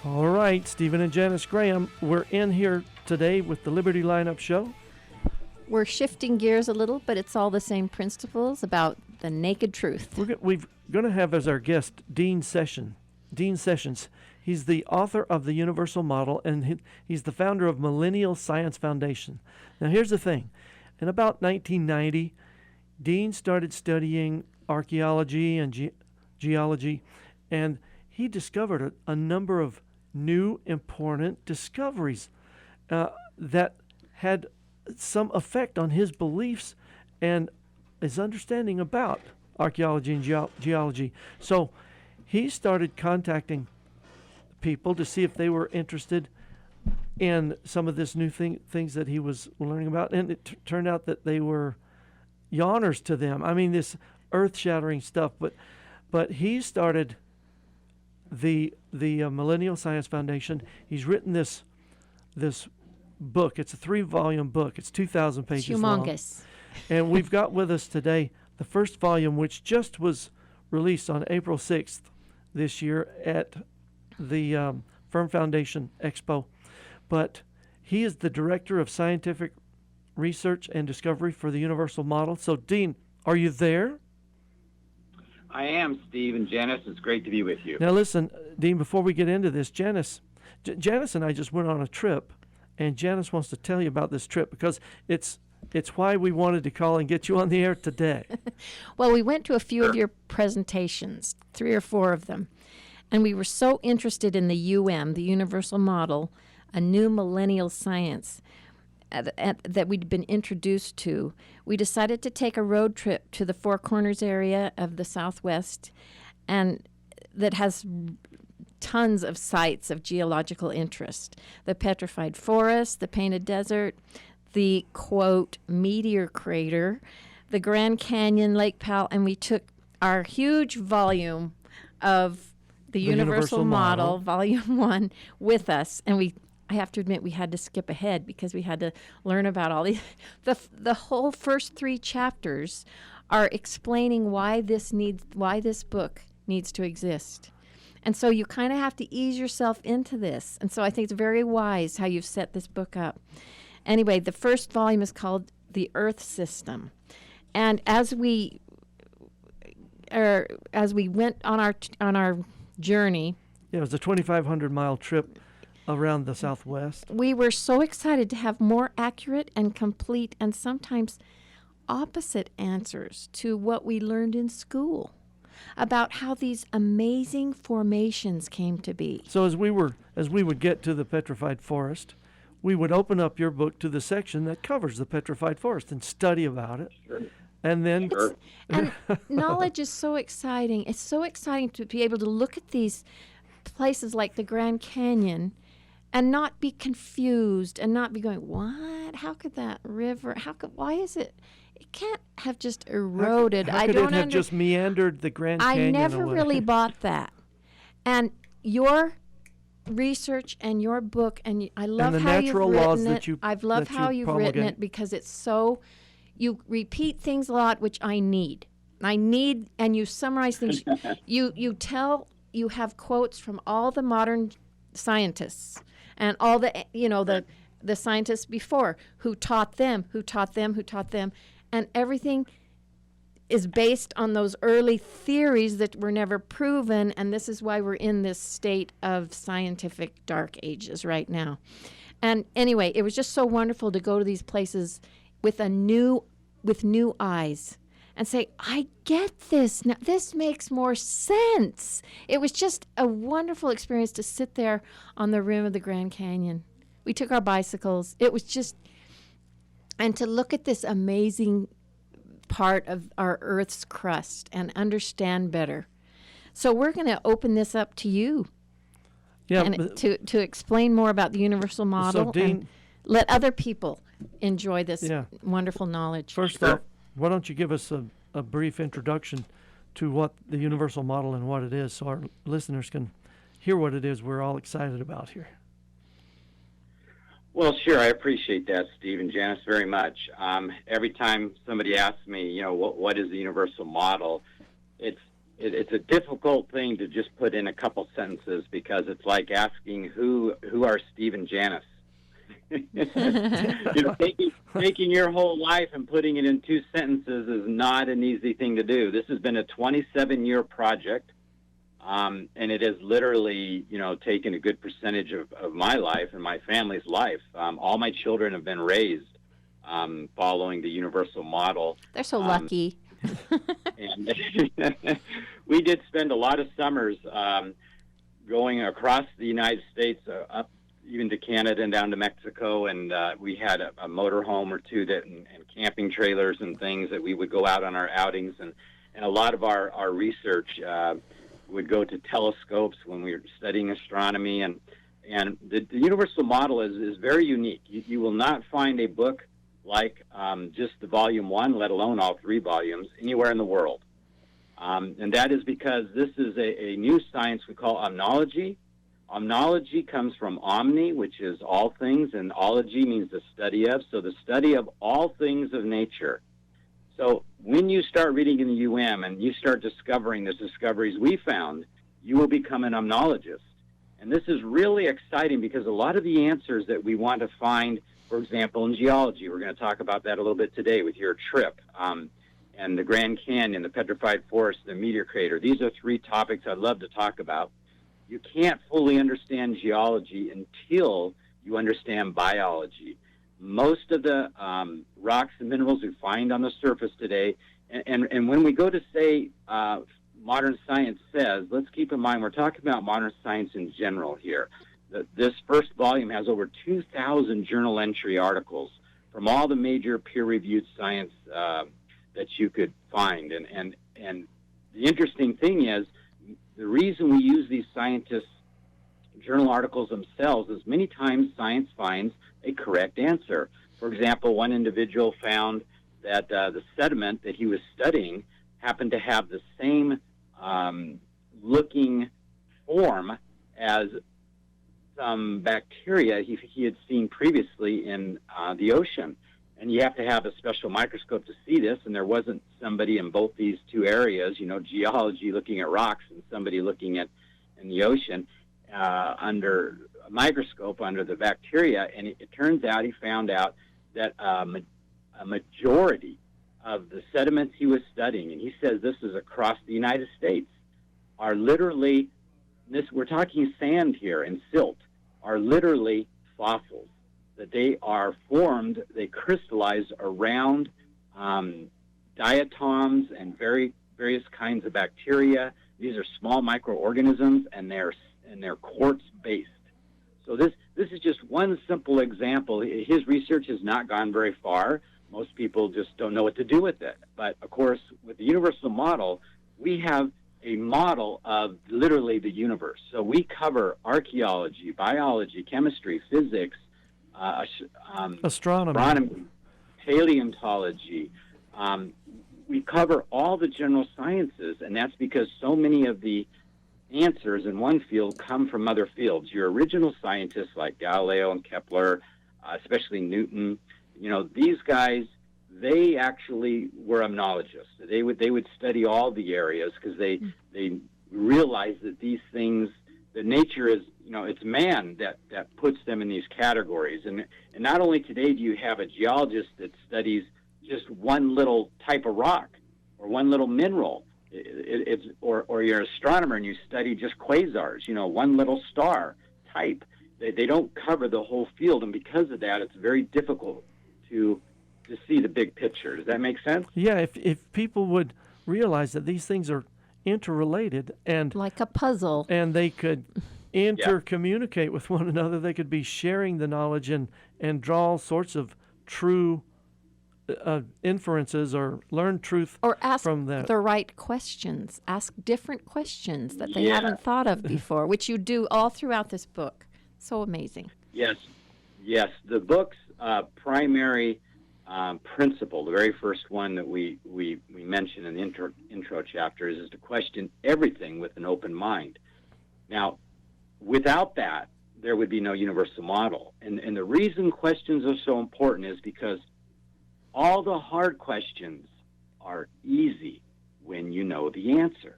All right, Stephen and Janice Graham, we're in here today with the Liberty Lineup Show. We're shifting gears a little, but it's all the same principles about the naked truth. We're going to have as our guest Dean Sessions. He's the author of The Universal Model, and he's the founder of Millennial Science Foundation. Now, here's the thing. In about 1990, Dean started studying archaeology and geology, and he discovered a number of new important discoveries that had some effect on his beliefs and his understanding about archaeology and geology. So he started contacting people to see if they were interested in some of this new things that he was learning about, and it turned out that they were yawners to them. I mean, this earth-shattering stuff. But he started the Millennial Science Foundation. He's written this book. It's a 3-volume book. It's 2,000 pages humongous. long. And we've got with us today the first volume, which just was released on April 6th this year at the Firm Foundation Expo. But he is the Director of Scientific Research and Discovery for the Universal Model. So, Dean, are you there? I am, Steve and Janice. It's great to be with you. Now, listen, Dean, before we get into this, Janice and I just went on a trip, and Janice wants to tell you about this trip because it's why we wanted to call and get you on the air today. Well, we went to a few of your presentations, 3 or 4 of them, and we were so interested in the the Universal Model, a new millennial science that we'd been introduced to. We decided to take a road trip to the Four Corners area of the Southwest, and that has tons of sites of geological interest. The Petrified Forest, the Painted Desert, the, quote, Meteor Crater, the Grand Canyon, Lake Powell, and we took our huge volume of the Universal Model, Volume 1, with us, and I have to admit, we had to skip ahead because we had to learn about all these. The whole first 3 chapters are explaining why this book needs to exist. And so you kind of have to ease yourself into this. And so I think it's very wise how you've set this book up. Anyway, the first volume is called The Earth System. And as we went on our journey, it was a 2,500-mile trip around the Southwest. We were so excited to have more accurate and complete and sometimes opposite answers to what we learned in school about how these amazing formations came to be. So as we would get to the Petrified Forest, we would open up your book to the section that covers the Petrified Forest and study about it. Sure. And then and knowledge is so exciting. It's so exciting to be able to look at these places like the Grand Canyon and not be confused and not be going, what? How could that river, why is it? It can't have just eroded. How could it have just meandered the Grand Canyon I never away? really bought that. And your research and your book, and I love and the how natural you've laws written that it. I've loved how you've written it because it's so, you repeat things a lot, which I need, and you summarize things. You have quotes from all the modern scientists and all the the scientists before who taught them, and everything is based on those early theories that were never proven, and this is why we're in this state of scientific dark ages right now. And anyway, it was just so wonderful to go to these places with new eyes and say, I get this now. This makes more sense. It was just a wonderful experience to sit there on the rim of the Grand Canyon. We took our bicycles. It was just, and to look at this amazing part of our Earth's crust and understand better. So we're going to open this up to you. Yeah, and to explain more about the Universal Model, so Dean, and let other people enjoy this wonderful knowledge. First off, why don't you give us a brief introduction to what the Universal Model and what it is, so our listeners can hear what it is we're all excited about here. Well, sure. I appreciate that, Steve and Janice, very much. Every time somebody asks me, what is the Universal Model, it's it's a difficult thing to just put in a couple sentences, because it's like asking who are Steve and Janice. Taking your whole life and putting it in 2 sentences is not an easy thing to do. This has been a 27-year project, and it has literally, taken a good percentage of my life and my family's life. All my children have been raised following the universal model. They're so lucky. And we did spend a lot of summers going across the United States, up even to Canada and down to Mexico, and we had a motorhome or two and camping trailers and things that we would go out on our outings, and a lot of our research would go to telescopes when we were studying astronomy, and the universal model is very unique. You will not find a book like just the volume 1, let alone all 3 volumes, anywhere in the world. And that is because this is a new science we call omnology. Omnology comes from omni, which is all things, and ology means the study of, so the study of all things of nature. So when you start reading in the UM and you start discovering the discoveries we found, you will become an omnologist. And this is really exciting because a lot of the answers that we want to find, for example, in geology, we're going to talk about that a little bit today with your trip, and the Grand Canyon, the Petrified Forest, the Meteor Crater. These are 3 topics I'd love to talk about. You can't fully understand geology until you understand biology. Most of the rocks and minerals we find on the surface today, and when we go to say modern science says, let's keep in mind we're talking about modern science in general here. This first volume has over 2,000 journal entry articles from all the major peer-reviewed science that you could find. And the interesting thing is, the reason we use these scientists' journal articles themselves is many times science finds a correct answer. For example, one individual found that the sediment that he was studying happened to have the same looking form as some bacteria he had seen previously in the ocean. And you have to have a special microscope to see this, and there wasn't somebody in both these 2 areas, geology looking at rocks and somebody looking at in the ocean under a microscope under the bacteria. And it turns out he found out that a majority of the sediments he was studying, and he says this is across the United States, are literally, we're talking sand here and silt, are literally fossils. That they are formed, they crystallize around diatoms and various kinds of bacteria. These are small microorganisms, and they're quartz-based. So this is just one simple example. His research has not gone very far. Most people just don't know what to do with it. But, of course, with the universal model, we have a model of literally the universe. So we cover archaeology, biology, chemistry, physics, astronomy, paleontology. We cover all the general sciences, and that's because so many of the answers in one field come from other fields. Your original scientists like Galileo and Kepler, especially Newton, these guys, they actually were omnologists. They would study all the areas because they realized that these things, that nature is, it's man that puts them in these categories. And not only today do you have a geologist that studies just one little type of rock or one little mineral, or you're an astronomer and you study just quasars, one little star type. They don't cover the whole field, and because of that, it's very difficult to see the big picture. Does that make sense? Yeah, if people would realize that these things are interrelated and like a puzzle, and they could intercommunicate with one another, they could be sharing the knowledge and draw all sorts of true inferences or learn truth or ask from that. The right questions. Ask different questions that they haven't thought of before, which you do all throughout this book. So amazing. Yes. The book's primary principle, the very first one that we mention in the intro chapter, is to question everything with an open mind. Now, without that, there would be no universal model. And the reason questions are so important is because all the hard questions are easy when you know the answer.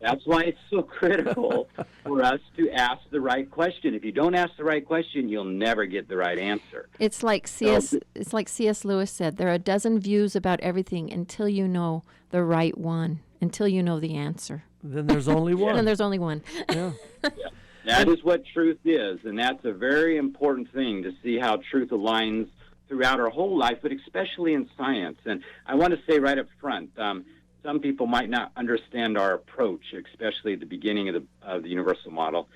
That's why it's so critical for us to ask the right question. If you don't ask the right question, you'll never get the right answer. It's like C.S. Lewis said, there are a dozen views about everything until you know the right one, until you know the answer. Then there's only one. Then there's only one. Yeah. Yeah. That is what truth is, and that's a very important thing to see how truth aligns throughout our whole life, but especially in science. And I want to say right up front, some people might not understand our approach, especially at the beginning of the universal model,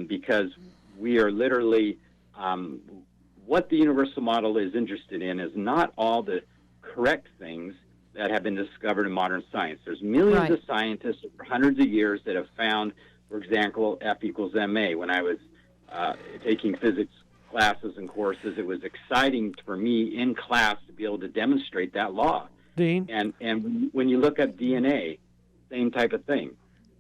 because we are literally, what the universal model is interested in is not all the correct things that have been discovered in modern science. There's millions of scientists over hundreds of years that have found, for example, F equals ma. When I was taking physics classes and courses, it was exciting for me in class to be able to demonstrate that law. Dean? And when you look at DNA, same type of thing.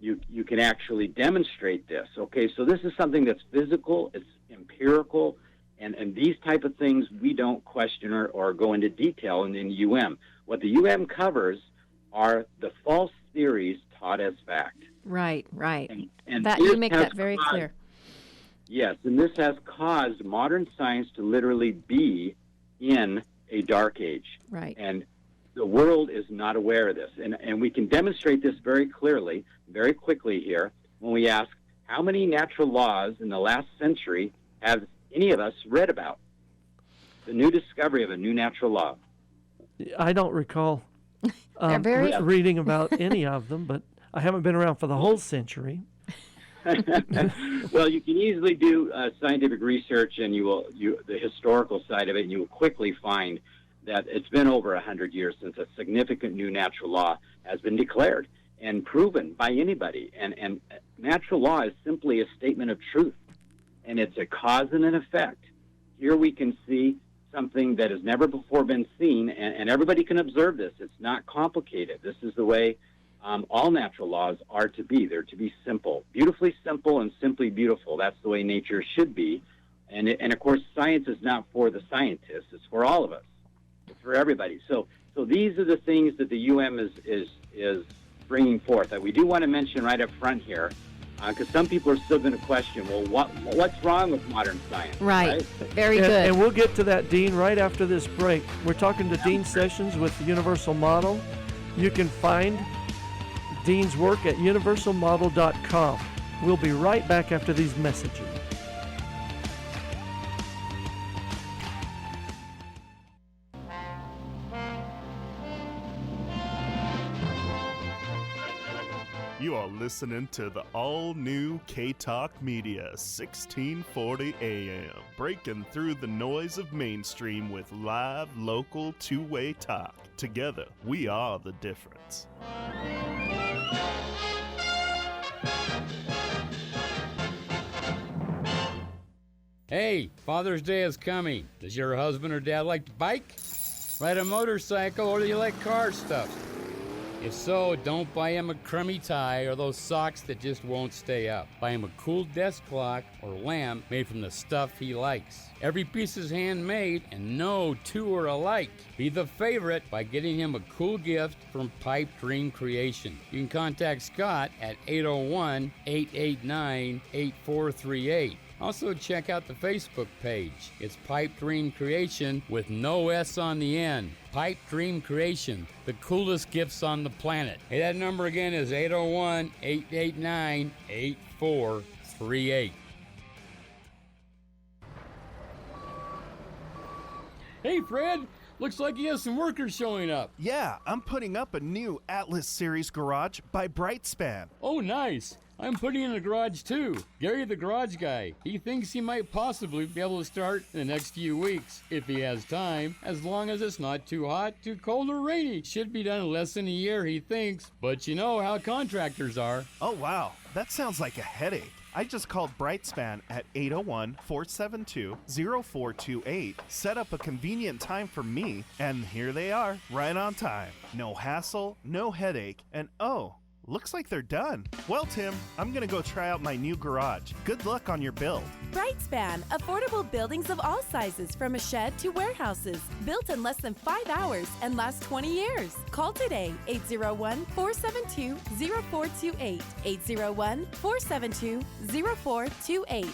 You can actually demonstrate this. Okay, so this is something that's physical, it's empirical, and these type of things we don't question or go into detail in UM. What the UM covers are the false theories taught as fact. Right. And that you make that very clear. Yes, and this has caused modern science to literally be in a dark age. Right. And the world is not aware of this. And we can demonstrate this very clearly, very quickly here, when we ask, how many natural laws in the last century have any of us read about? The new discovery of a new natural law. I don't recall reading about any of them, but I haven't been around for the whole century. Well, you can easily do scientific research, and the historical side of it, and you will quickly find that it's been over 100 years since a significant new natural law has been declared and proven by anybody. And natural law is simply a statement of truth, and it's a cause and an effect. Here we can see something that has never before been seen, and everybody can observe this. It's not complicated. This is the way all natural laws are to be. They're to be simple, beautifully simple and simply beautiful. That's the way nature should be. And of course, science is not for the scientists. It's for all of us. It's for everybody. So these are the things that the UM is bringing forth that we do want to mention right up front here, because some people are still going to question, well, what's wrong with modern science? Right. Very good. And we'll get to that, Dean, right after this break. We're talking to Dean Sessions with the Universal Model. You can find Dean's work at universalmodel.com. We'll be right back after these messages. You are listening to the all-new KTALK Media, 1640 AM, breaking through the noise of mainstream with live, local, two-way talk. Together, we are the difference. Hey, Father's Day is coming. Does your husband or dad like to bike, ride a motorcycle, or do you like car stuff? If so, don't buy him a crummy tie or those socks that just won't stay up. Buy him a cool desk clock or lamp made from the stuff he likes. Every piece is handmade and no two are alike. Be the favorite by getting him a cool gift from Pipe Dream Creation. You can contact Scott at 801-889-8438. Also, check out the Facebook page. It's Pipe Dream Creation with no S on the end. Pipe Dream Creation, the coolest gifts on the planet. Hey, that number again is 801-889-8438. Hey, Fred. Looks like you have some workers showing up. Yeah, I'm putting up a new Atlas Series garage by Brightspan. Oh, nice. I'm putting in a garage too. Gary the garage guy. He thinks he might possibly be able to start in the next few weeks, if he has time, as long as it's not too hot, too cold, or rainy. Should be done in less than a year, he thinks. But you know how contractors are. Oh, wow. That sounds like a headache. I just called Brightspan at 801-472-0428, set up a convenient time for me, and here they are, right on time. No hassle, no headache, and oh, looks like they're done. Well, Tim, I'm gonna go try out my new garage. Good luck on your build. Brightspan, affordable buildings of all sizes from a shed to warehouses. Built in less than 5 hours and last 20 years. Call today, 801-472-0428. 801-472-0428.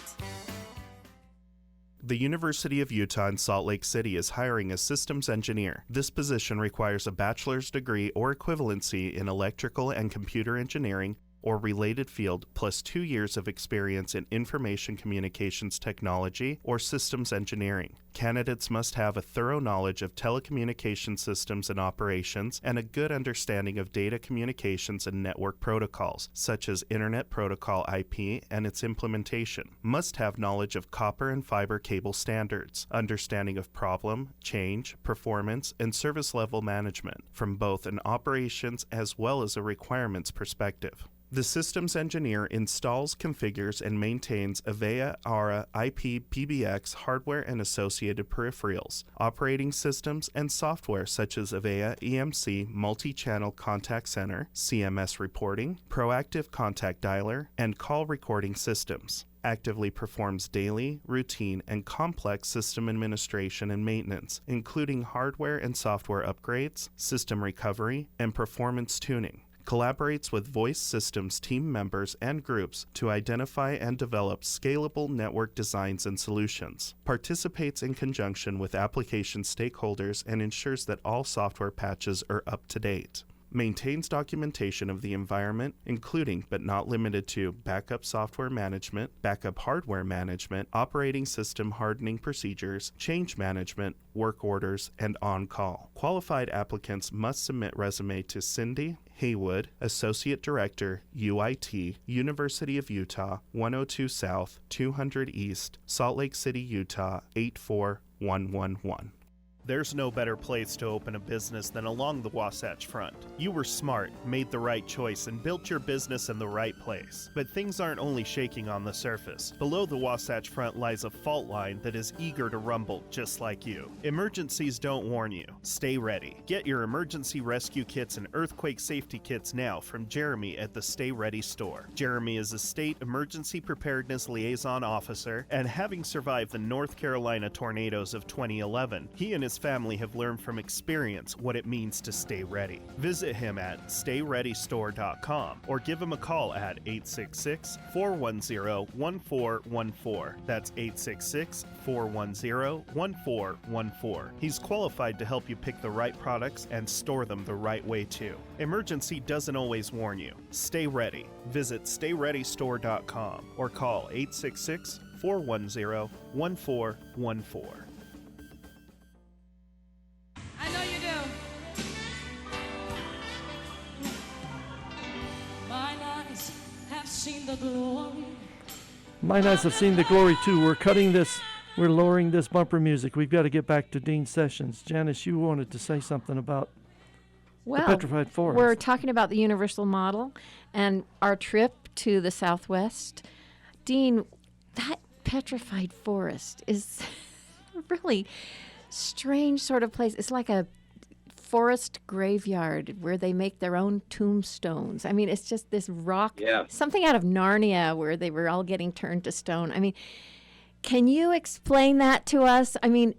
The University of Utah in Salt Lake City is hiring a systems engineer. This position requires a bachelor's degree or equivalency in electrical and computer engineering or related field, plus 2 years of experience in information communications technology or systems engineering. Candidates must have a thorough knowledge of telecommunication systems and operations and a good understanding of data communications and network protocols, such as Internet Protocol IP and its implementation. Must have knowledge of copper and fiber cable standards, understanding of problem, change, performance, and service level management from both an operations as well as a requirements perspective. The systems engineer installs, configures, and maintains Avaya, ARA, IP, PBX, hardware and associated peripherals, operating systems, and software such as Avaya EMC multi-channel contact center, CMS reporting, proactive contact dialer, and call recording systems. Actively performs daily, routine, and complex system administration and maintenance, including hardware and software upgrades, system recovery, and performance tuning. Collaborates with voice systems team members and groups to identify and develop scalable network designs and solutions. Participates in conjunction with application stakeholders and ensures that all software patches are up to date. Maintains documentation of the environment, including but not limited to backup software management, backup hardware management, operating system hardening procedures, change management, work orders, and on-call. Qualified applicants must submit resume to Cindy Haywood, Associate Director, UIT, University of Utah, 102 South, 200 East, Salt Lake City, Utah, 84111. There's no better place to open a business than along the Wasatch Front. You were smart, made the right choice, and built your business in the right place. But things aren't only shaking on the surface. Below the Wasatch Front lies a fault line that is eager to rumble just like you. Emergencies don't warn you. Stay ready. Get your emergency rescue kits and earthquake safety kits now from Jeremy at the Stay Ready store. Jeremy is a state emergency preparedness liaison officer, and having survived the North Carolina tornadoes of 2011, he and his family have learned from experience what it means to stay ready. Visit him at stayreadystore.com or give him a call at 866-410-1414. That's 866-410-1414. He's qualified to help you pick the right products and store them the right way too. Emergency doesn't always warn you. Stay ready. Visit stayreadystore.com or call 866-410-1414. I know you do. Mine eyes have seen the glory. Mine eyes have seen the glory too. We're cutting this. We're lowering this bumper music. We've got to get back to Dean Sessions. Janice, you wanted to say something about the Petrified Forest. We're talking about the universal model and our trip to the Southwest. Dean, that Petrified Forest is a really strange sort of place. It's like a forest graveyard where they make their own tombstones. I mean, it's just this rock, something out of Narnia where they were all getting turned to stone. I mean, can you explain that to us? I mean,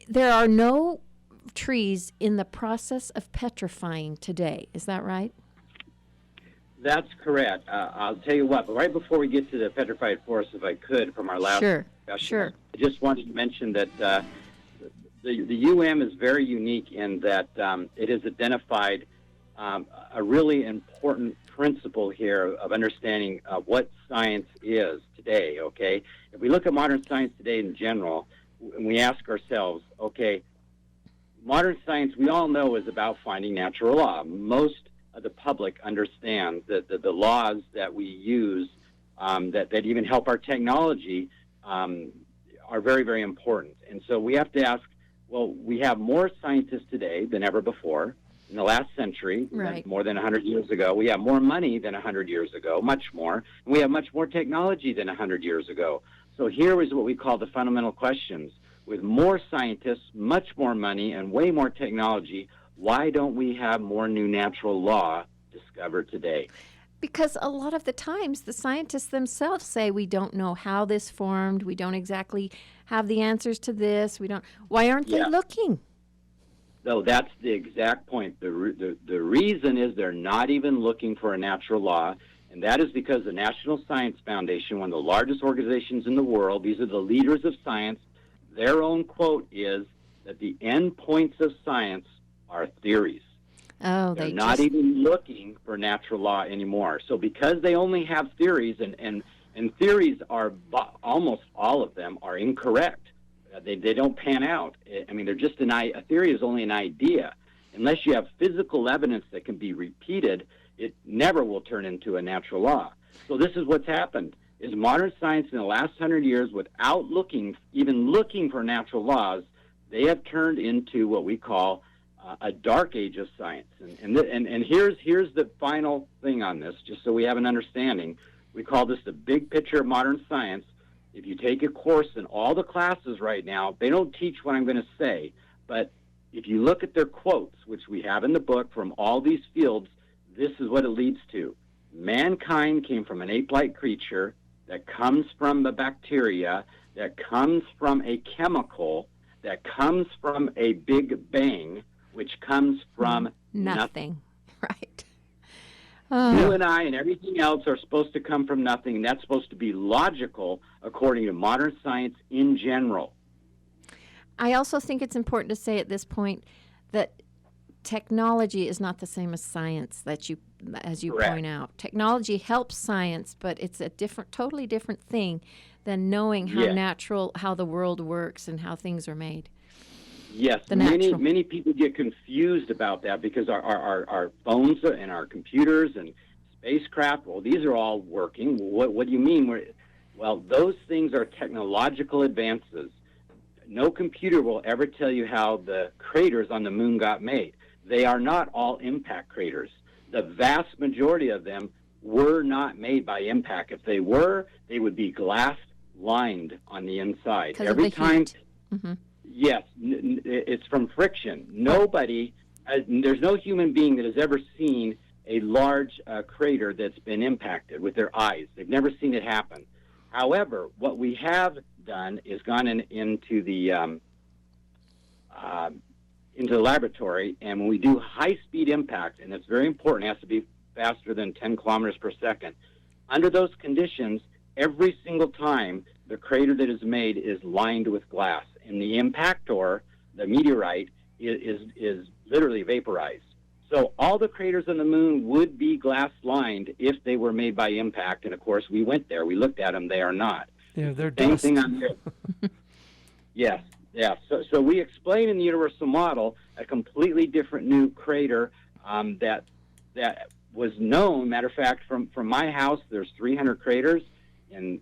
there are no trees in the process of petrifying today. Is that right? That's correct. I'll tell you what, but right before we get to the Petrified Forest, if I could, from our last discussion, I just wanted to mention that the UM is very unique in that it has identified a really important principle here of understanding what science is today, okay? If we look at modern science today in general, and we ask ourselves, okay, modern science, we all know, is about finding natural law. Most of the public understands that the laws that we use that even help our technology are very, very important. And so we have to ask, well, we have more scientists today than ever before. In the last century, more than 100 years ago, we have more money than 100 years ago, much more. And we have much more technology than 100 years ago. So here is what we call the fundamental questions. With more scientists, much more money, and way more technology, why don't we have more new natural law discover today. Because a lot of the times the scientists themselves say we don't know how this formed, we don't exactly have the answers to this, we don't. Why aren't they looking? No, that's the exact point. The reason is they're not even looking for a natural law, and that is because the National Science Foundation, one of the largest organizations in the world, these are the leaders of science, their own quote is that the end points of science are theories. Oh, they're not even looking for natural law anymore. So because they only have theories, and theories are, almost all of them are incorrect. They don't pan out. I mean, they're just a theory is only an idea. Unless you have physical evidence that can be repeated, it never will turn into a natural law. So this is what's happened, is modern science in the last 100 years, without even looking for natural laws, they have turned into what we call a dark age of science. And here's the final thing on this, just so we have an understanding. We call this the big picture of modern science. If you take a course in all the classes right now, they don't teach what I'm going to say, but if you look at their quotes, which we have in the book from all these fields, this is what it leads to. Mankind came from an ape-like creature that comes from a bacteria, that comes from a chemical, that comes from a big bang, which comes from nothing. Right. You and I and everything else are supposed to come from nothing, and that's supposed to be logical according to modern science in general. I also think it's important to say at this point that technology is not the same as science, as you Correct. point out. Technology helps science, but it's a totally different thing than knowing how the world works and how things are made. Yes, many people get confused about that because our phones and our computers and spacecraft, well, these are all working. What do you mean? Well, those things are technological advances. No computer will ever tell you how the craters on the moon got made. They are not all impact craters. The vast majority of them were not made by impact. If they were, they would be glass-lined on the inside. Every time. Mm-hmm. Yes, it's from friction. There's no human being that has ever seen a large crater that's been impacted with their eyes. They've never seen it happen. However, what we have done is gone into the laboratory, and when we do high-speed impact, and it's very important, it has to be faster than 10 kilometers per second. Under those conditions, every single time the crater that is made is lined with glass, and the impactor, the meteorite, is literally vaporized. So all the craters on the moon would be glass-lined if they were made by impact, and of course we went there, we looked at them, they are not. Yeah, they're Same dust. thing on this. Yes. So we explain in the universal model a completely different new crater that was known. Matter of fact, from my house, there's 300 craters, and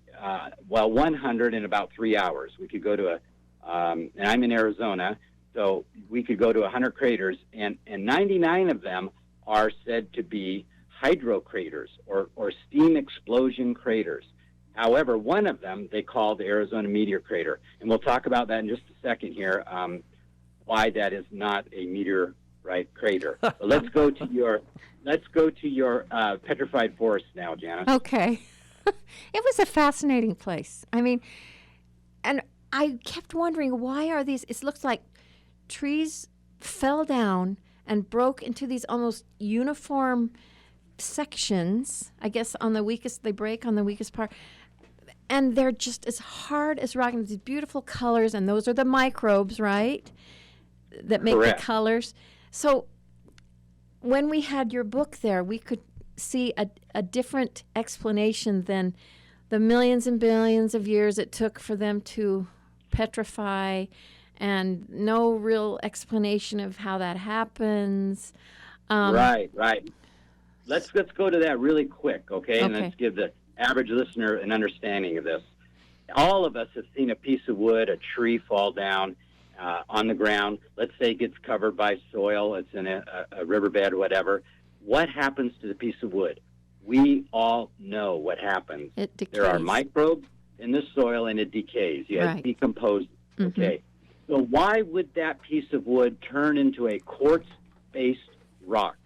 100 in about 3 hours. We could go to and I'm in Arizona, so we could go to 100 craters, and 99 of them are said to be hydrocraters or steam explosion craters. However, one of them they call the Arizona Meteor Crater, and we'll talk about that in just a second here, why that is not a meteorite crater. But let's go to your petrified forest now, Janice. Okay. It was a fascinating place. I mean, and I kept wondering, why are these, it looks like trees fell down and broke into these almost uniform sections. I guess they break on the weakest part. And they're just as hard as rock, and these beautiful colors, and those are the microbes, right, that make Correct. the colors. So when we had your book there, we could see a different explanation than the millions and billions of years it took for them to petrify, and no real explanation of how that happens. Right. Let's go to that really quick, okay? And let's give the average listener an understanding of this. All of us have seen a piece of wood, a tree fall down on the ground. Let's say it gets covered by soil. It's in a riverbed or whatever. What happens to the piece of wood? We all know what happens. It decays. There are microbes in the soil, and it decays. It decomposes. Mm-hmm. Okay. So why would that piece of wood turn into a quartz-based rock?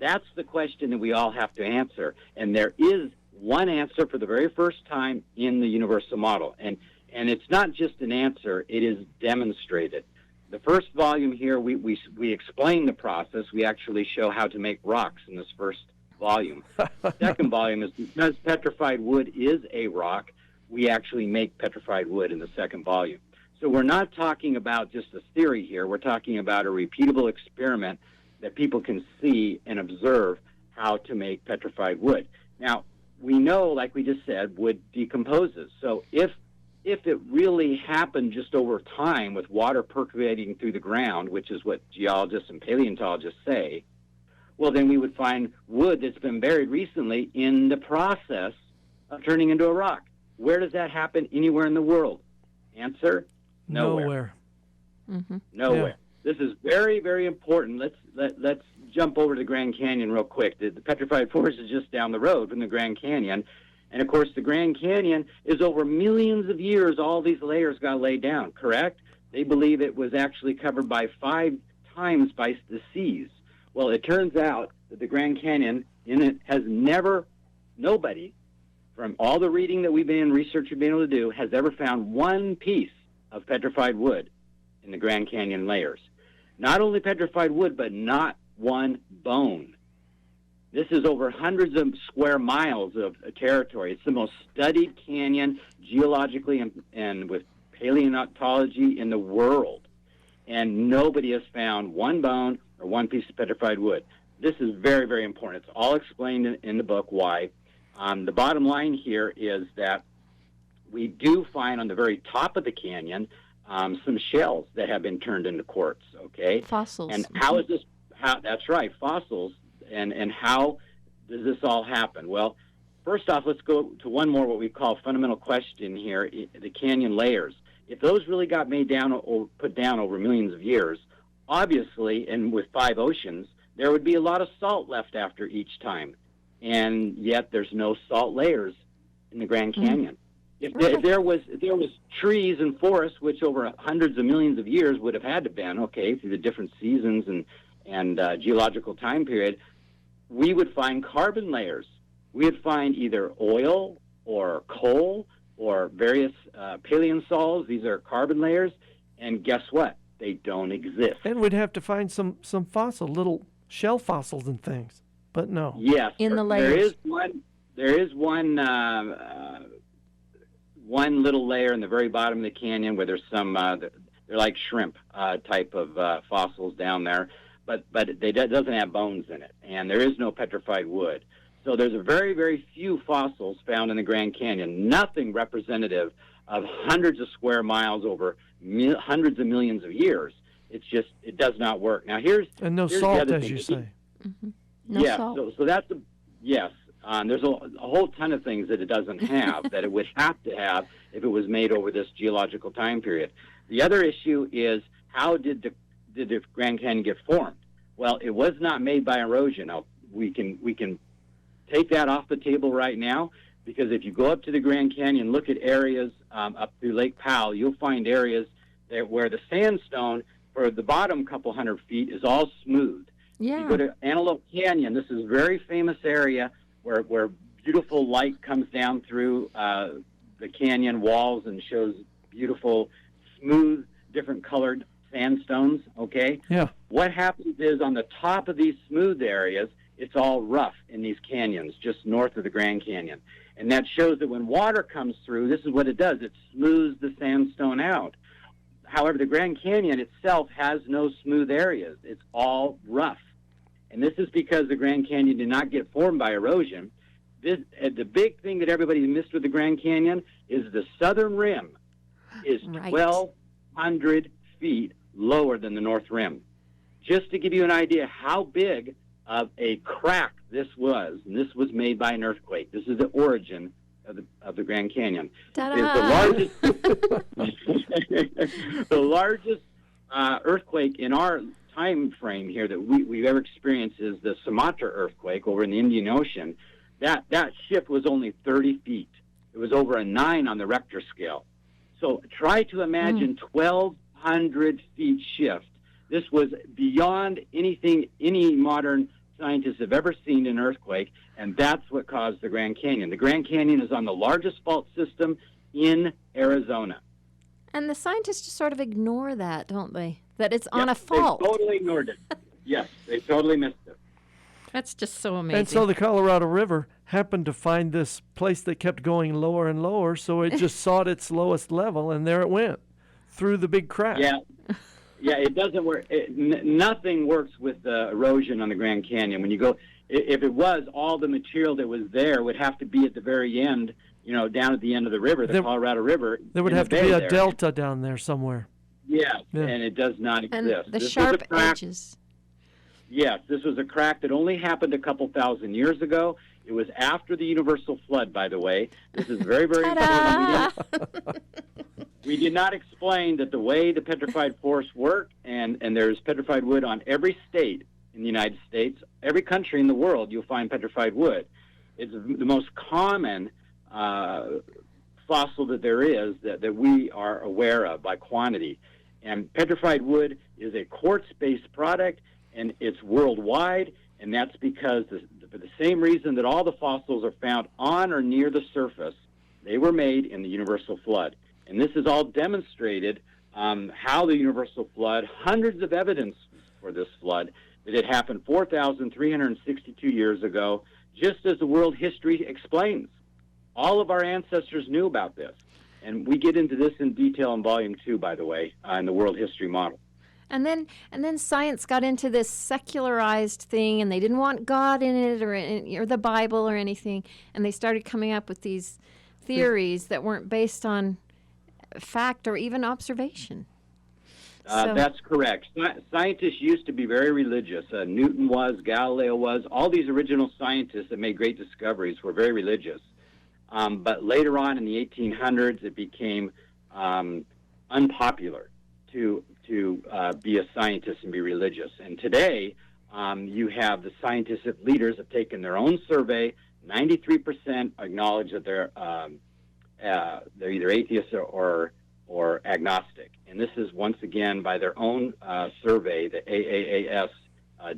That's the question that we all have to answer. And there is one answer for the very first time in the universal model. And it's not just an answer, it is demonstrated. The first volume here, we explain the process. We actually show how to make rocks in this first volume. The second volume is because petrified wood is a rock, we actually make petrified wood in the second volume. So we're not talking about just a theory here. We're talking about a repeatable experiment that people can see and observe how to make petrified wood. Now, we know, like we just said, wood decomposes. So if it really happened just over time with water percolating through the ground, which is what geologists and paleontologists say, well, then we would find wood that's been buried recently in the process of turning into a rock. Where does that happen anywhere in the world? Answer, nowhere. Mm-hmm. Nowhere. Yeah. This is very, very important. Let's jump over to the Grand Canyon real quick. The Petrified Forest is just down the road from the Grand Canyon. And, of course, the Grand Canyon is over millions of years all these layers got laid down, correct? They believe it was actually covered by 5 times by the seas. Well, it turns out that the Grand Canyon in it has never, nobody, from all the reading that research we've been able to do, has ever found one piece of petrified wood in the Grand Canyon layers. Not only petrified wood, but not one bone. This is over hundreds of square miles of territory. It's the most studied canyon geologically and with paleontology in the world. And nobody has found one bone or one piece of petrified wood. This is very, very important. It's all explained in the book why. The bottom line here is that we do find on the very top of the canyon some shells that have been turned into quartz, okay? Fossils. And how is this, that's right, fossils. And how does this all happen? Well, first off, let's go to one more what we call fundamental question here, the canyon layers. If those really got made down or put down over millions of years, obviously, and with 5 oceans, there would be a lot of salt left after each time. And yet there's no salt layers in the Grand Canyon. If there was trees and forests, which over hundreds of millions of years would have had to been, okay, through the different seasons and geological time period, we would find carbon layers. We would find either oil or coal or various paleosols. These are carbon layers. And guess what? They don't exist. And we'd have to find some little shell fossils and things. But no. Yes. In the layers. There is one little layer in the very bottom of the canyon where there's some, they're like shrimp type of fossils down there. But it doesn't have bones in it, and there is no petrified wood. So there's a very, very few fossils found in the Grand Canyon, nothing representative of hundreds of square miles over hundreds of millions of years. It's just, it does not work. Now here's no here's salt, the other as thing. you say. Mm-hmm. No salt. So that's yes. There's a whole ton of things that it doesn't have that it would have to have if it was made over this geological time period. The other issue is, how did the Grand Canyon get formed? Well, it was not made by erosion. Now, we can take that off the table right now, because if you go up to the Grand Canyon, look at areas up through Lake Powell, you'll find areas where the sandstone for the bottom couple hundred feet is all smooth. Yeah. You go to Antelope Canyon. This is a very famous area where beautiful light comes down through the canyon walls and shows beautiful, smooth, different colored sandstones, okay? Yeah. What happens is on the top of these smooth areas, it's all rough in these canyons just north of the Grand Canyon. And that shows that when water comes through, this is what it does. It smooths the sandstone out. However, the Grand Canyon itself has no smooth areas. It's all rough. And this is because the Grand Canyon did not get formed by erosion. The big thing that everybody missed with the Grand Canyon is the southern rim is 1,200 feet lower than the north rim. Just to give you an idea how big of a crack this was, and this was made by an earthquake. This is the origin of the Grand Canyon. Ta-da! The largest earthquake in our time frame here that we've ever experienced is the Sumatra earthquake over in the Indian Ocean. That shift was only 30 feet. It was over a 9 on the Richter scale. So try to imagine 1,200 feet shift. This was beyond anything any modern scientists have ever seen an earthquake, and that's what caused the Grand Canyon. The Grand Canyon is on the largest fault system in Arizona. And the scientists just sort of ignore that, don't they? That it's on a fault. They totally ignored it. Yes, they totally missed it. That's just so amazing. And so the Colorado River happened to find this place that kept going lower and lower, so it just sought its lowest level, and there it went through the big crack. Yeah, it doesn't work. Nothing works with erosion on the Grand Canyon. When you go, if it was, all the material that was there would have to be at the very end, down at the end of the river, the Colorado River. There would have to be a delta down there somewhere. Yeah, and it does not exist. And the sharp edges. Yes, this was a crack that only happened a couple thousand years ago. It was after the universal flood, by the way. This is very, very important. We did not explain that the way the petrified forests work, and there's petrified wood on every state in the United States, every country in the world, you'll find petrified wood. It's the most common fossil that there is that we are aware of by quantity. And petrified wood is a quartz-based product, and it's worldwide, and that's because for the same reason that all the fossils are found on or near the surface, they were made in the universal flood. And this is all demonstrated how the universal flood, hundreds of evidence for this flood, that it happened 4,362 years ago, just as the world history explains. All of our ancestors knew about this. And we get into this in detail in Volume 2, by the way, in the World History Model. And then science got into this secularized thing, and they didn't want God in it or the Bible or anything, and they started coming up with these theories that weren't based on fact or even observation. That's correct. Scientists used to be very religious. Newton was, Galileo was. All these original scientists that made great discoveries were very religious. But later on in the 1800s, it became unpopular to be a scientist and be religious. And today, you have the scientific leaders have taken their own survey. 93% acknowledge that they're either atheists or agnostic. And this is once again by their own survey. The AAAS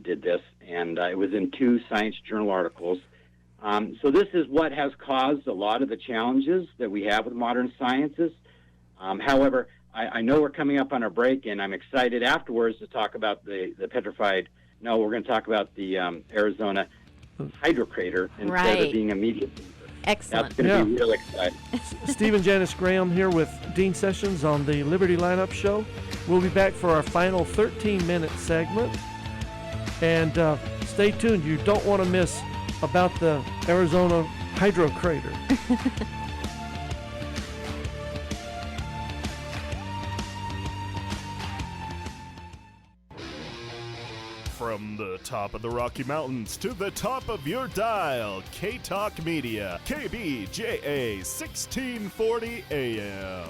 did this, and it was in 2 Science Journal articles. So this is what has caused a lot of the challenges that we have with modern sciences. However, I know we're coming up on our break, and I'm excited afterwards to talk about the petrified. No, we're going to talk about the Arizona hydro crater instead of being a meteor. Excellent. That's going to be real exciting. Steve Janice Graham here with Dean Sessions on the Liberty Lineup Show. We'll be back for our final 13-minute segment. And stay tuned. You don't want to miss about the Arizona hydro crater. From the top of the Rocky Mountains to the top of your dial, KTALK Media, KBJA 1640 AM.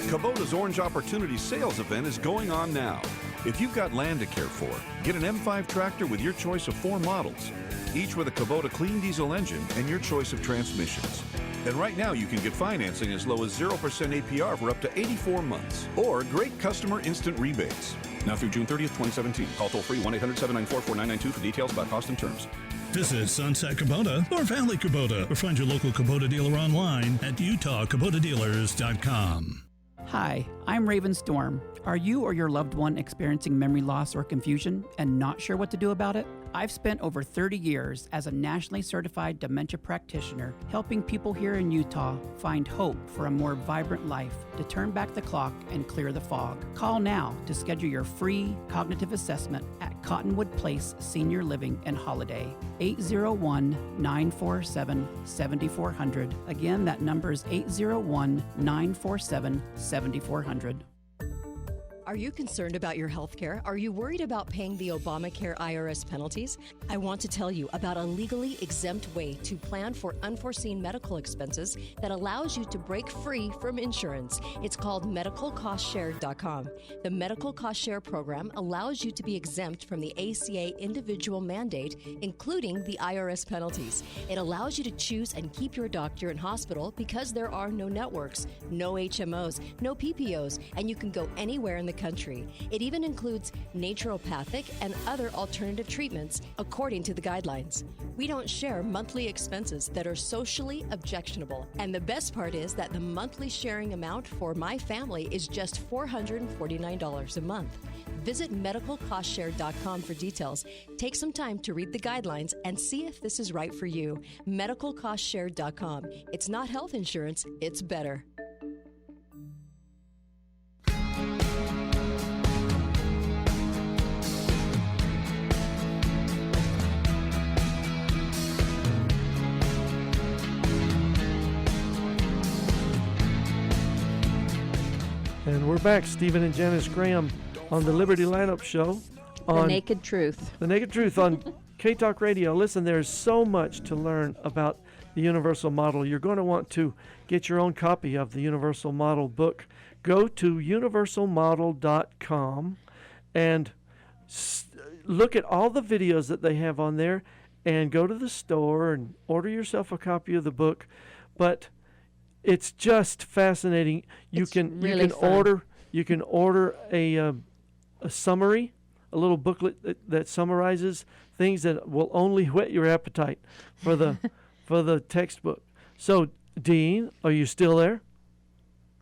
Kubota's Orange Opportunity Sales Event is going on now. If you've got land to care for, get an M5 tractor with your choice of 4 models, each with a Kubota clean diesel engine and your choice of transmissions. And right now you can get financing as low as 0% APR for up to 84 months, or great customer instant rebates. Now through June 30th, 2017. Call toll-free 1-800-794-4992 for details about cost and terms. Visit Sunset Kubota or Valley Kubota, or find your local Kubota dealer online at utahkubotadealers.com. Hi, I'm Raven Storm. Are you or your loved one experiencing memory loss or confusion and not sure what to do about it? I've spent over 30 years as a nationally certified dementia practitioner helping people here in Utah find hope for a more vibrant life, to turn back the clock and clear the fog. Call now to schedule your free cognitive assessment at Cottonwood Place Senior Living and Holiday, 801-947-7400. Again, that number is 801-947-7400. Are you concerned about your health care? Are you worried about paying the Obamacare IRS penalties? I want to tell you about a legally exempt way to plan for unforeseen medical expenses that allows you to break free from insurance. It's called MedicalCostShare.com. The Medical Cost Share program allows you to be exempt from the ACA individual mandate, including the IRS penalties. It allows you to choose and keep your doctor and hospital because there are no networks, no HMOs, no PPOs, and you can go anywhere in the country. It even includes naturopathic and other alternative treatments according to the guidelines. We don't share monthly expenses that are socially objectionable. And the best part is that the monthly sharing amount for my family is just $449 a month. Visit medicalcostshare.com for details. Take some time to read the guidelines and see if this is right for you. Medicalcostshare.com. It's not health insurance, it's better. And we're back, Stephen and Janice Graham, on the Liberty Lineup Show. The Naked Truth. The Naked Truth on KTALK Radio. Listen, there's so much to learn about the Universal Model. You're going to want to get your own copy of the Universal Model book. Go to universalmodel.com and look at all the videos that they have on there, and go to the store and order yourself a copy of the book. But it's just fascinating. You can order a summary, a little booklet that summarizes things that will only whet your appetite for the for the textbook. So, Dean, are you still there?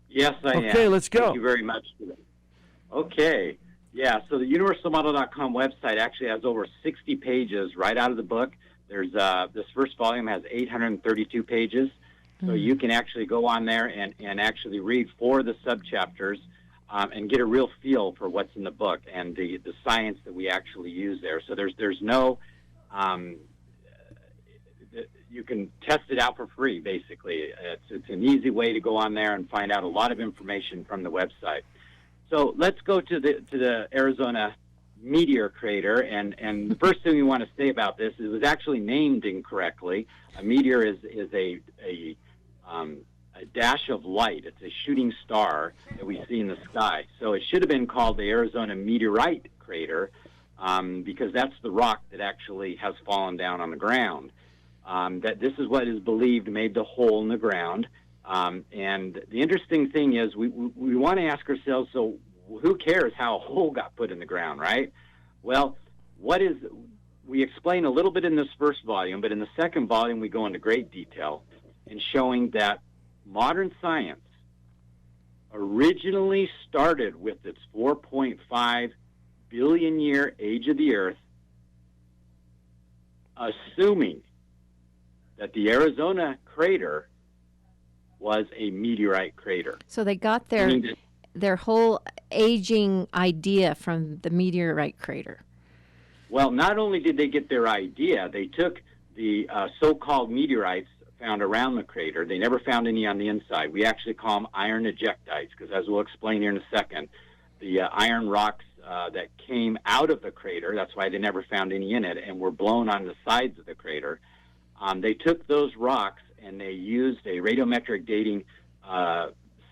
Yes, I am. Okay, let's go. Thank you very much for that. Okay. Yeah, so the universalmodel.com website actually has over 60 pages right out of the book. There's this first volume has 832 pages. So you can actually go on there and actually read 4 of the subchapters and get a real feel for what's in the book and the science that we actually use there. So there's no, you can test it out for free, basically. It's an easy way to go on there and find out a lot of information from the website. So let's go to the Arizona Meteor Crater, and the first thing we want to say about this is it was actually named incorrectly. A meteor is a dash of light. It's a shooting star that we see in the sky. So it should have been called the Arizona Meteorite Crater because that's the rock that actually has fallen down on the ground. That this is what is believed made the hole in the ground. And the interesting thing is we want to ask ourselves, so who cares how a hole got put in the ground, right? Well, we explain a little bit in this first volume, but in the second volume we go into great detail in showing that modern science originally started with its 4.5 billion year age of the Earth, assuming that the Arizona crater was a meteorite crater. So they got their whole aging idea from the meteorite crater. Well, not only did they get their idea, they took the so-called meteorites found around the crater. They never found any on the inside. We actually call them iron ejectites because, as we'll explain here in a second, the iron rocks that came out of the crater, that's why they never found any in it, and were blown on the sides of the crater. They took those rocks and they used a radiometric dating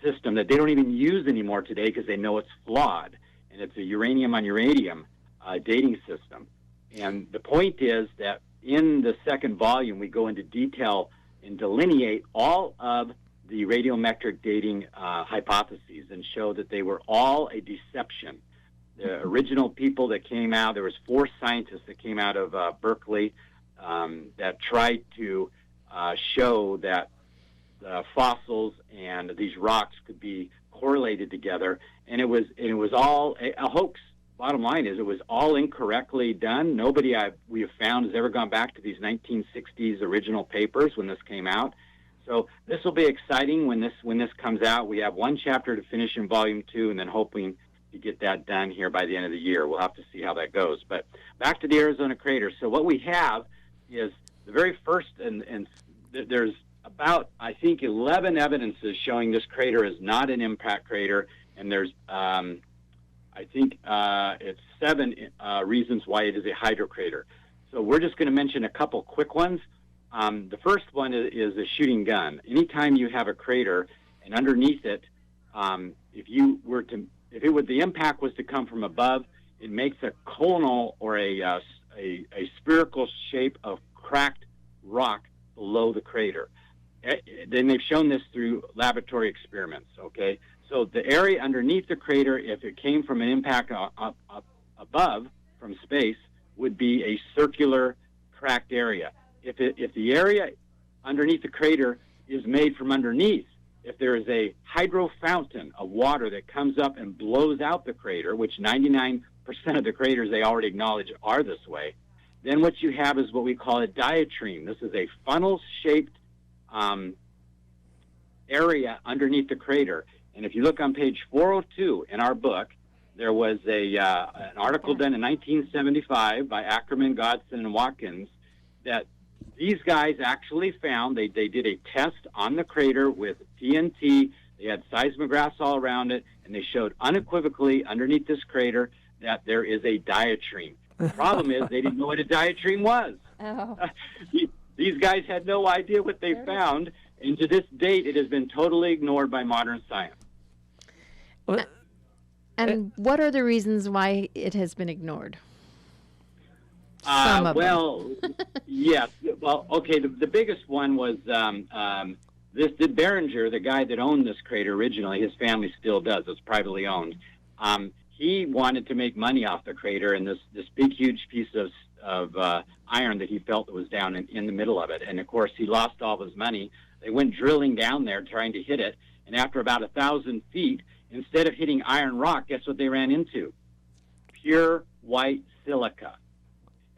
system that they don't even use anymore today because they know it's flawed, and it's a uranium on uranium dating system. And the point is that in the second volume, we go into detail and delineate all of the radiometric dating hypotheses and show that they were all a deception. The original people that came out, there was 4 scientists that came out of Berkeley that tried to show that fossils and these rocks could be correlated together, and it was all a hoax. Bottom line is, it was all incorrectly done. Nobody we have found has ever gone back to these 1960s original papers when this came out. So this will be exciting when this comes out. We have 1 chapter to finish in volume 2, and then hoping to get that done here by the end of the year. We'll have to see how that goes. But back to the Arizona crater. So what we have is the very first, and there's about, I think, 11 evidences showing this crater is not an impact crater, and there's I think it's 7 reasons why it is a hydrocrater. So we're just going to mention a couple quick ones. The first one is a shooting gun. Anytime you have a crater and underneath it, if the impact was to come from above, it makes a conal or a spherical shape of cracked rock below the crater. Then they've shown this through laboratory experiments, okay? So the area underneath the crater, if it came from an impact up above from space, would be a circular cracked area. If the area underneath the crater is made from underneath, if there is a hydro fountain of water that comes up and blows out the crater, which 99% of the craters they already acknowledge are this way, then what you have is what we call a diatreme. This is a funnel-shaped area underneath the crater. And if you look on page 402 in our book, there was an article done in 1975 by Ackerman, Godson, and Watkins that these guys actually found, they did a test on the crater with TNT. They had seismographs all around it, and they showed unequivocally underneath this crater that there is a diatreme. The problem is they didn't know what a diatreme was. Oh. These guys had no idea what they found, and to this date, it has been totally ignored by modern science. And what are the reasons why it has been ignored? Some of them. Yes. Well, okay, the biggest one was the Behringer, the guy that owned this crater originally. His family still does. It's privately owned. He wanted to make money off the crater and this big, huge piece of iron that he felt that was down in the middle of it. And, of course, he lost all his money. They went drilling down there trying to hit it. And after about 1,000 feet, instead of hitting iron rock, guess what they ran into? Pure white silica.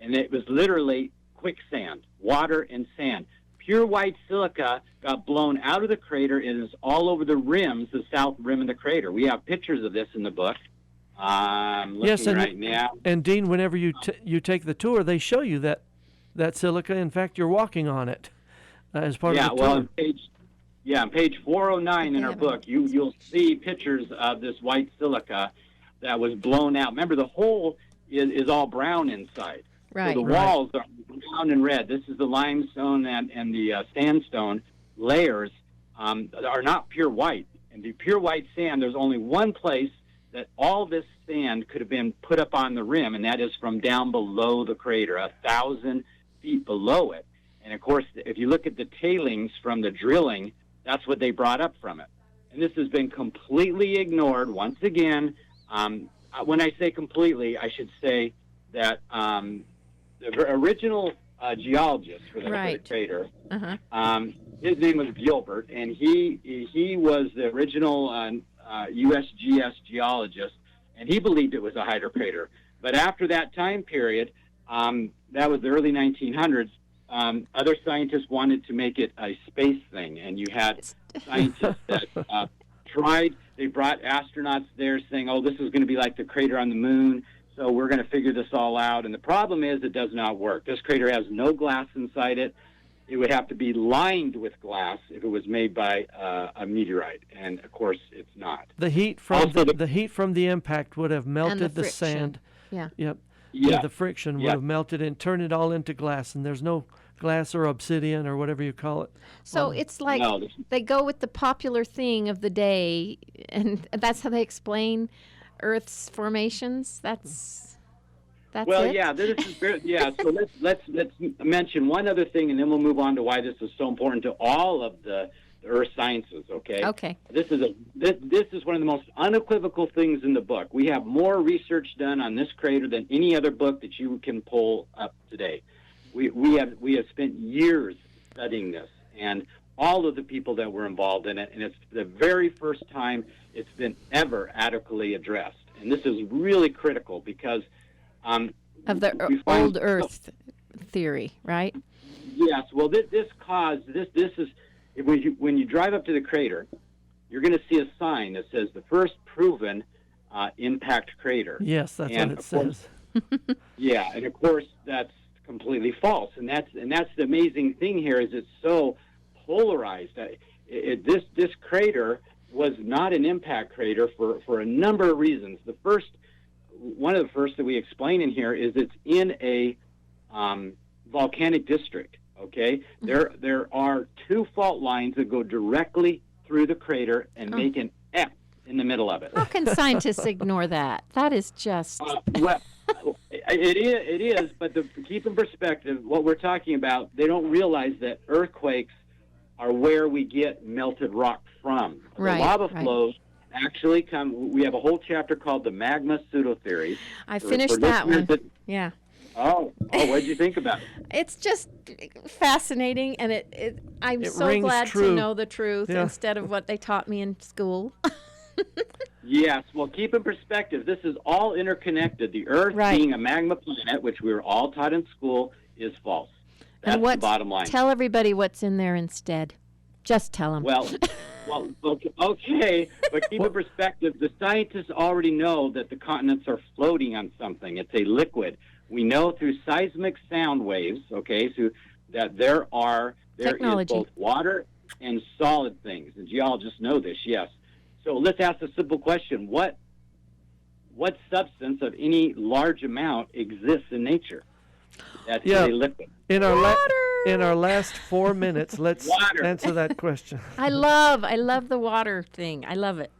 And it was literally quicksand, water and sand. Pure white silica got blown out of the crater and is all over the rims, the south rim of the crater. We have pictures of this in the book. I'm looking right now. And Dean, whenever you take the tour, they show you that silica. In fact, you're walking on it as part of the tour. On page 409 in our book, you'll see pictures of this white silica that was blown out. Remember, the hole is all brown inside. Right. So the walls are brown and red. This is the limestone and the sandstone layers are not pure white. And the pure white sand, there's only one place that all this sand could have been put up on the rim, and that is from down below the crater, 1,000 feet below it. And, of course, if you look at the tailings from the drilling, that's what they brought up from it. And this has been completely ignored. Once again, when I say completely, I should say that the original geologist for the crater, his name was Gilbert, and he was the original USGS geologist, and he believed it was a hydrocrater. But after that time period, that was the early 1900s, other scientists wanted to make it a space thing, and you had scientists that tried. They brought astronauts there saying, oh, this is going to be like the crater on the moon, so we're going to figure this all out. And the problem is it does not work. This crater has no glass inside it. It would have to be lined with glass if it was made by a meteorite, and, of course, it's not. The heat from the heat from the impact would have melted the sand. Yeah. Yep. Yeah. The friction would have melted and turned it all into glass, and there's no glass or obsidian or whatever you call it. So it's like they go with the popular thing of the day, and that's how they explain Earth's formations. That's well, it? yeah, this is very, yeah. So let's mention one other thing, and then we'll move on to why this is so important to all of the earth sciences. Okay. Okay. This is one of the most unequivocal things in the book. We have more research done on this crater than any other book that you can pull up today. We have spent years studying this, and all of the people that were involved in it, and it's the very first time it's been ever adequately addressed. And this is really critical because of the old Earth theory, right? Yes. Well, this is when you drive up to the crater, you're going to see a sign that says the first proven impact crater. Yes, that's what it says. Yeah, and of course that's completely false, and that's the amazing thing here is it's so polarized. This crater was not an impact crater for a number of reasons. One of the first that we explain in here is it's in a volcanic district. Okay, there are two fault lines that go directly through the crater and make an X in the middle of it. How can scientists ignore that? That is just well, it is. But to keep in perspective, what we're talking about, they don't realize that earthquakes are where we get melted rock from. Right, the lava flows actually come. We have a whole chapter called the magma pseudo-theory. I finished that one. Yeah. Oh, what did you think about it? It's just fascinating, and I'm so rings glad true. to know the truth Yeah. instead of what they taught me in school. Yes, well, keep in perspective, this is all interconnected. The Earth Right. being a magma planet, which we were all taught in school, is false. That's And the bottom line. Tell everybody what's in there instead. Just tell them. Well, okay, but keep in perspective, the scientists already know that the continents are floating on something. It's a liquid. We know through seismic sound waves, okay, so that there is Technology. both water and solid things. And geologists know this, yes. So let's ask a simple question. What substance of any large amount exists in nature? That's a liquid. In our last 4 minutes, let's answer that question. I love the water thing. I love it.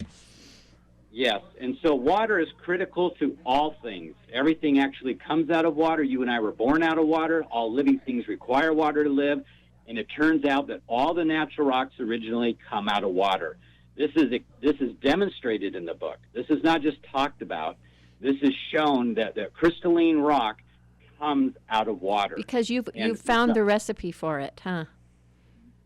Yes, and so water is critical to all things. Everything actually comes out of water. You and I were born out of water. All living things require water to live, and it turns out that all the natural rocks originally come out of water. This is demonstrated in the book. This is not just talked about. This is shown that the crystalline rock comes out of water. Because you've found the recipe for it, huh?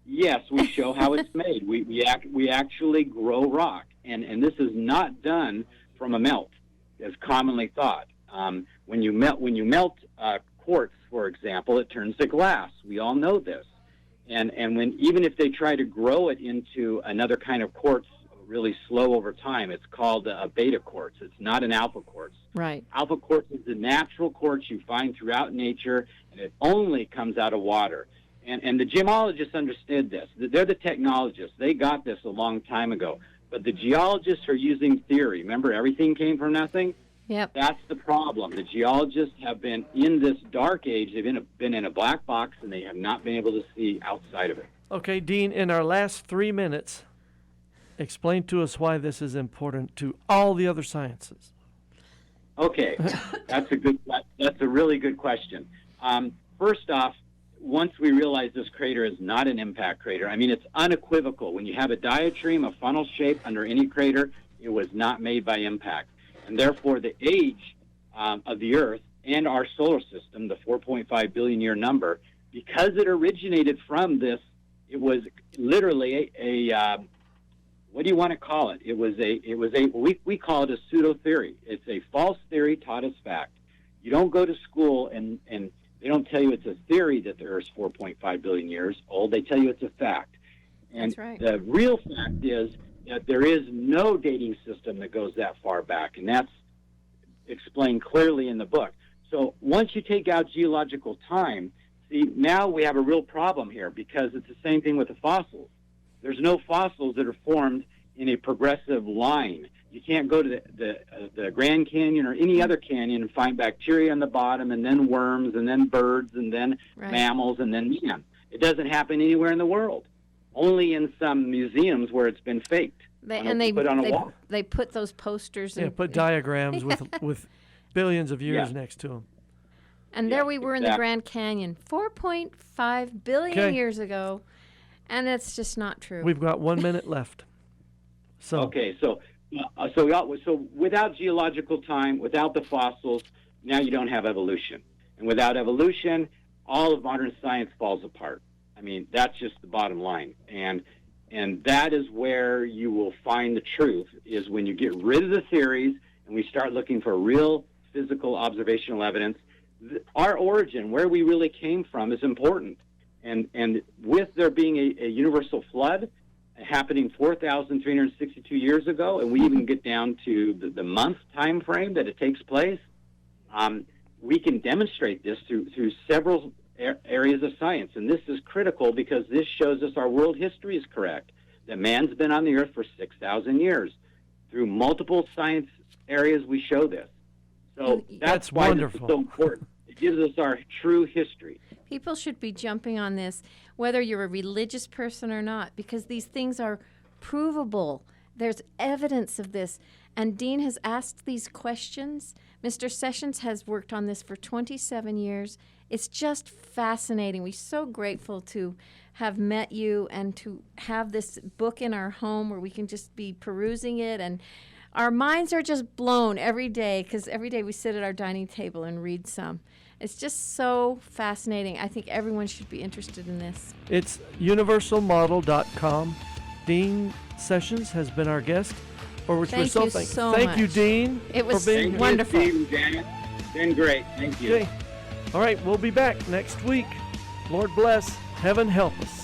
Yes, we show how it's made. We actually grow rock, and this is not done from a melt, as commonly thought. When you melt quartz, for example, it turns to glass. We all know this, and even if they try to grow it into another kind of quartz really slow over time, it's called a beta quartz. It's not an alpha quartz. Right. Alpha quartz is the natural quartz you find throughout nature, and it only comes out of water. And the gemologists understood this. They're the technologists. They got this a long time ago. But the geologists are using theory. Remember, everything came from nothing? Yep. That's the problem. The geologists have been in this dark age. They've been in a black box, and they have not been able to see outside of it. Okay, Dean, in our last 3 minutes, explain to us why this is important to all the other sciences. Okay, that's a really good question. First off, once we realize this crater is not an impact crater, I mean, it's unequivocal. When you have a diatreme, a funnel shape under any crater, it was not made by impact. And therefore, the age of the Earth and our solar system, the 4.5 billion year number, because it originated from this, it was literally a what do you want to call it? We call it a pseudo theory. It's a false theory taught as fact. You don't go to school and they don't tell you it's a theory that the Earth's 4.5 billion years old. They tell you it's a fact. And That's right. The real fact is that there is no dating system that goes that far back, and that's explained clearly in the book. So once you take out geological time, see, now we have a real problem here because it's the same thing with the fossils. There's no fossils that are formed in a progressive line. You can't go to the Grand Canyon or any other canyon and find bacteria on the bottom and then worms and then birds and then mammals and then man. It doesn't happen anywhere in the world. Only in some museums where it's been faked. They put those posters. Yeah, put diagrams with billions of years next to them. And there we were in the Grand Canyon, 4.5 billion years ago, and it's just not true. We've got 1 minute left. So okay, so without geological time, without the fossils, now you don't have evolution, and without evolution, all of modern science falls apart. I mean, that's just the bottom line, and that is where you will find the truth, is when you get rid of the theories and we start looking for real physical observational evidence. Our origin, where we really came from, is important. And with there being a universal flood happening 4,362 years ago, and we even get down to the month time frame that it takes place, we can demonstrate this through several areas of science. And this is critical because this shows us our world history is correct, that man's been on the earth for 6,000 years. Through multiple science areas, we show this. So that's why wonderful. This is so important. It gives us our true history. People should be jumping on this, whether you're a religious person or not, because these things are provable. There's evidence of this. And Dean has asked these questions. Mr. Sessions has worked on this for 27 years. It's just fascinating. We're so grateful to have met you and to have this book in our home where we can just be perusing it. And our minds are just blown every day because every day we sit at our dining table and read some. It's just so fascinating. I think everyone should be interested in this. It's universalmodel.com. Dean Sessions has been our guest, for which we're so thankful. Thank you, Dean. It was for being wonderful. Thank you, Steve and Janet. Been great. Thank you. Okay. All right, we'll be back next week. Lord bless. Heaven help us.